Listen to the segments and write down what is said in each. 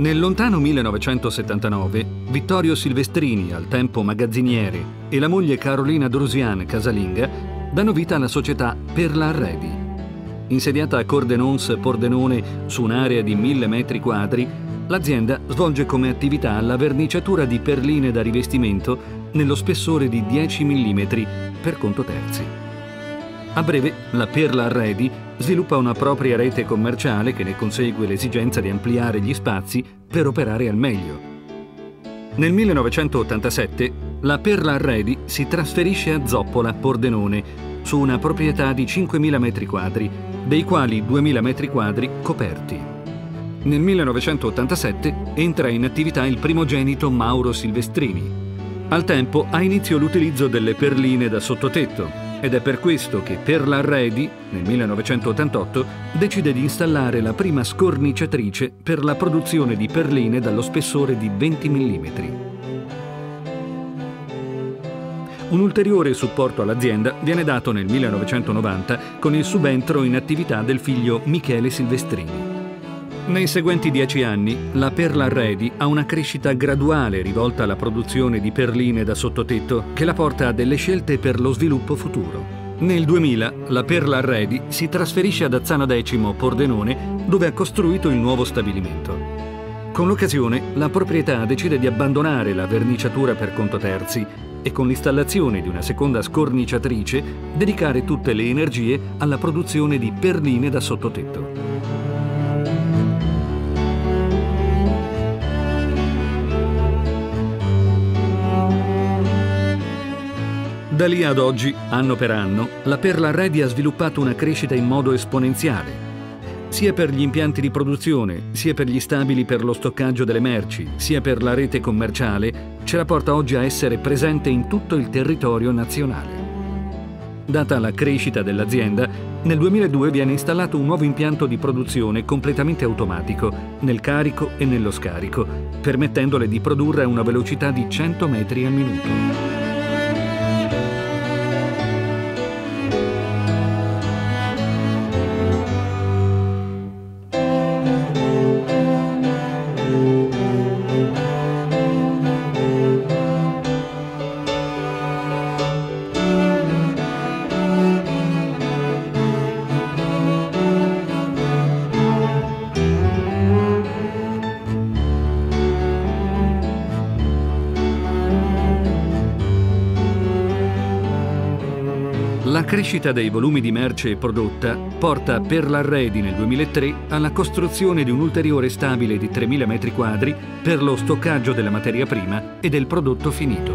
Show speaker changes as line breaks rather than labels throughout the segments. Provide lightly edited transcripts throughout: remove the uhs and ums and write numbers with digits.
Nel lontano 1979, Vittorio Silvestrini, al tempo magazziniere, e la moglie Carolina Drusian casalinga danno vita alla società Perla Arredi. Insediata a Cordenons Pordenone su un'area di 1000 metri quadri, l'azienda svolge come attività la verniciatura di perline da rivestimento nello spessore di 10 mm per conto terzi. A breve, la Perla Arredi sviluppa una propria rete commerciale che ne consegue l'esigenza di ampliare gli spazi per operare al meglio. Nel 1987 la Perla Arredi si trasferisce a Zoppola, Pordenone, su una proprietà di 5.000 metri quadri, dei quali 2.000 metri quadri coperti. Nel 1987 entra in attività il primogenito Mauro Silvestrini. Al tempo ha inizio l'utilizzo delle perline da sottotetto, ed è per questo che Perla Arredi, nel 1988, decide di installare la prima scorniciatrice per la produzione di perline dallo spessore di 20 mm. Un ulteriore supporto all'azienda viene dato nel 1990 con il subentro in attività del figlio Michele Silvestrini. Nei seguenti 10 anni, la Perla Arredi ha una crescita graduale rivolta alla produzione di perline da sottotetto che la porta a delle scelte per lo sviluppo futuro. Nel 2000, la Perla Arredi si trasferisce ad Azzano Decimo, Pordenone, dove ha costruito il nuovo stabilimento. Con l'occasione, la proprietà decide di abbandonare la verniciatura per conto terzi e con l'installazione di una seconda scorniciatrice dedicare tutte le energie alla produzione di perline da sottotetto. Da lì ad oggi, anno per anno, la Perla Arredi ha sviluppato una crescita in modo esponenziale, sia per gli impianti di produzione, sia per gli stabili per lo stoccaggio delle merci, sia per la rete commerciale, ce la porta oggi a essere presente in tutto il territorio nazionale. Data la crescita dell'azienda, nel 2002 viene installato un nuovo impianto di produzione completamente automatico, nel carico e nello scarico, permettendole di produrre a una velocità di 100 metri al minuto. La crescita dei volumi di merce prodotta porta Perla Arredi nel 2003 alla costruzione di un ulteriore stabile di 3.000 metri quadri per lo stoccaggio della materia prima e del prodotto finito.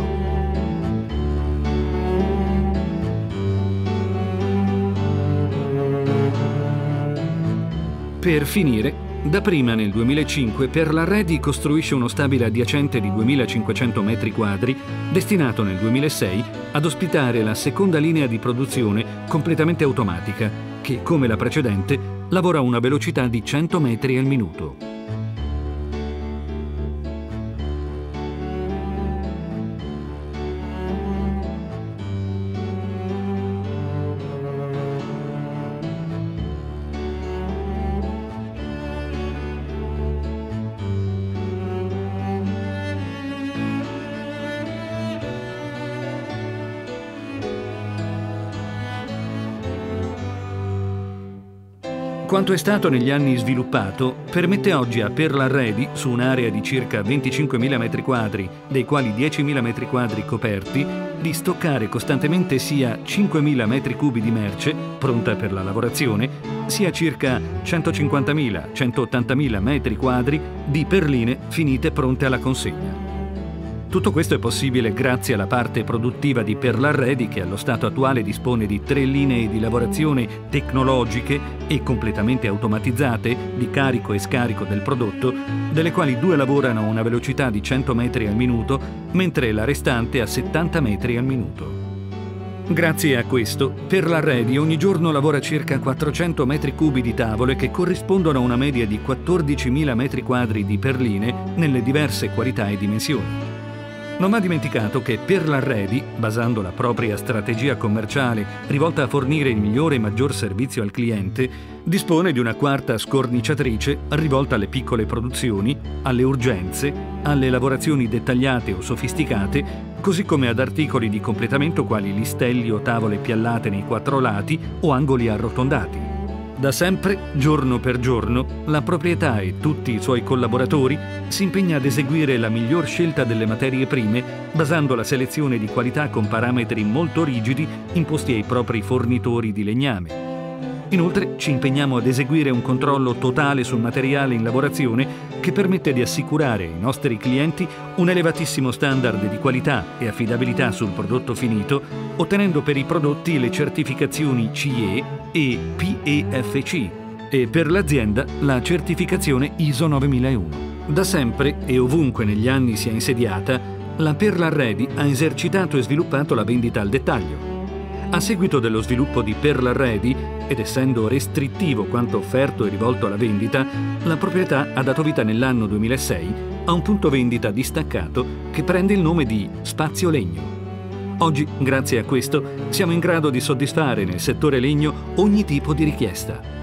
Per finire, dapprima nel 2005 Perla Arredi costruisce uno stabile adiacente di 2.500 metri quadri destinato nel 2006 ad ospitare la seconda linea di produzione completamente automatica che, come la precedente, lavora a una velocità di 100 metri al minuto. Quanto è stato negli anni sviluppato permette oggi a Perla Arredi, su un'area di circa 25.000 metri quadri, dei quali 10.000 metri quadri coperti, di stoccare costantemente sia 5.000 metri cubi di merce, pronta per la lavorazione, sia circa 150.000-180.000 metri quadri di perline finite pronte alla consegna. Tutto questo è possibile grazie alla parte produttiva di Perla Arredi che allo stato attuale dispone di 3 linee di lavorazione tecnologiche e completamente automatizzate di carico e scarico del prodotto, delle quali 2 lavorano a una velocità di 100 metri al minuto, mentre la restante a 70 metri al minuto. Grazie a questo, Perla Arredi ogni giorno lavora circa 400 metri cubi di tavole che corrispondono a una media di 14.000 metri quadri di perline nelle diverse qualità e dimensioni. Non va dimenticato che Perlarredi, basando la propria strategia commerciale rivolta a fornire il migliore e maggior servizio al cliente, dispone di una quarta scornicciatrice rivolta alle piccole produzioni, alle urgenze, alle lavorazioni dettagliate o sofisticate, così come ad articoli di completamento quali listelli o tavole piallate nei 4 lati o angoli arrotondati. Da sempre, giorno per giorno, la proprietà e tutti i suoi collaboratori si impegna ad eseguire la miglior scelta delle materie prime, basando la selezione di qualità con parametri molto rigidi imposti ai propri fornitori di legname. Inoltre ci impegniamo ad eseguire un controllo totale sul materiale in lavorazione che permette di assicurare ai nostri clienti un elevatissimo standard di qualità e affidabilità sul prodotto finito, ottenendo per i prodotti le certificazioni CE e PEFC e per l'azienda la certificazione ISO 9001. Da sempre e ovunque negli anni sia insediata, la Perlarredi ha esercitato e sviluppato la vendita al dettaglio. A seguito dello sviluppo di Perlarredi, ed essendo restrittivo quanto offerto e rivolto alla vendita, la proprietà ha dato vita nell'anno 2006 a un punto vendita distaccato che prende il nome di Spazio Legno. Oggi, grazie a questo, siamo in grado di soddisfare nel settore legno ogni tipo di richiesta.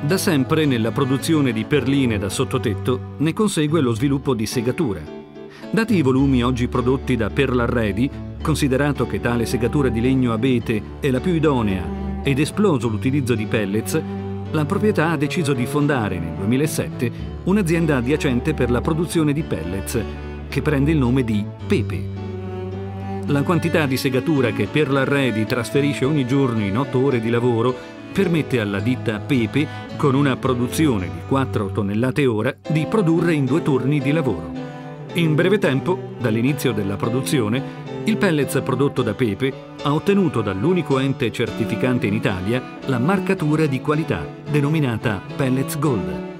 Da sempre nella produzione di perline da sottotetto ne consegue lo sviluppo di segatura. Dati i volumi oggi prodotti da Perlarredi, considerato che tale segatura di legno abete è la più idonea ed esploso l'utilizzo di pellets, la proprietà ha deciso di fondare nel 2007 un'azienda adiacente per la produzione di pellets, che prende il nome di Pepe. La quantità di segatura che Perlarredi trasferisce ogni giorno in 8 ore di lavoro permette alla ditta Pepe, con una produzione di 4 tonnellate ora, di produrre in 2 turni di lavoro. In breve tempo, dall'inizio della produzione, il pellets prodotto da Pepe ha ottenuto dall'unico ente certificante in Italia la marcatura di qualità, denominata Pellets Gold.